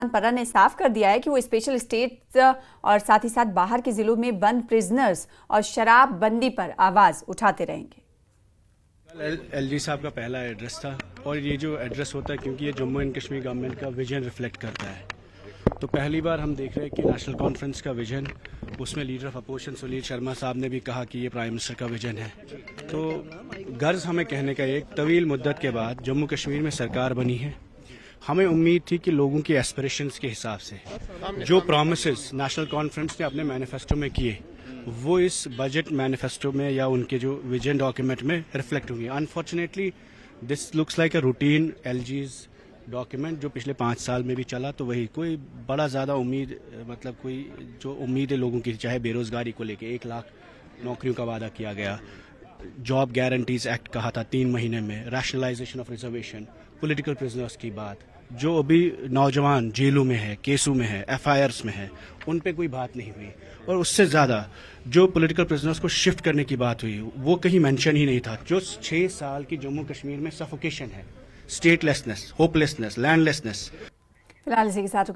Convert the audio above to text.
پرا نے صاف کر دیا ہے کہ وہ اسپیشل اسٹیٹس اور ساتھ ہی ساتھ باہر کے ضلعوں میں بند پرزنرز اور شراب بندی پر آواز اٹھاتے رہیں گے۔ ایل جی صاحب کا پہلا ایڈریس تھا اور یہ جو ایڈریس ہوتا ہے کیونکہ یہ جموں اینڈ کشمیر گورنمنٹ کا ویژن ریفلیکٹ کرتا ہے، تو پہلی بار ہم دیکھ رہے ہیں کہ نیشنل کانفرنس کا ویژن، اس میں leader of opposition Sunil Sharma صاحب نے بھی کہا کہ یہ پرائم منسٹر کا ویژن ہے۔ تو غرض ہمیں کہنے کا ایک طویل مدت کے بعد جموں کشمیر میں سرکار بنی ہے۔ ہمیں امید تھی کہ لوگوں کی ایسپریشنز کے حساب سے جو پرومسز نیشنل کانفرنس نے اپنے مینیفیسٹو میں کیے وہ اس بجٹ مینیفیسٹو میں یا ان کے جو ویژن ڈاکیومنٹ میں ریفلیکٹ ہوئی۔ Unfortunately this looks like a routine L G's document جو پچھلے 5 سال میں بھی چلا، تو وہی کوئی بڑا زیادہ امید کوئی جو امید ہے لوگوں کی، چاہے بے روزگاری کو لے کے 1 لاکھ نوکریوں کا وعدہ کیا گیا، جاب گارنٹیز ایکٹ کہا تھا 3 مہینے میں، rationalisation of reservation, political prisoners کی بات، جو ابھی نوجوان جیلوں میں ہے، کیسوں میں ہے، ایف آئی آرس میں ہے، ان پہ کوئی بات نہیں ہوئی، اور اس سے زیادہ جو پولیٹیکل پرزنرز کو شفٹ کرنے کی بات ہوئی وہ کہیں مینشن ہی نہیں تھا۔ جو 6 سال کی جموں کشمیر میں سفوکیشن ہے، statelessness, hopelessness, landlessness. فی الحال اسی کے ساتھ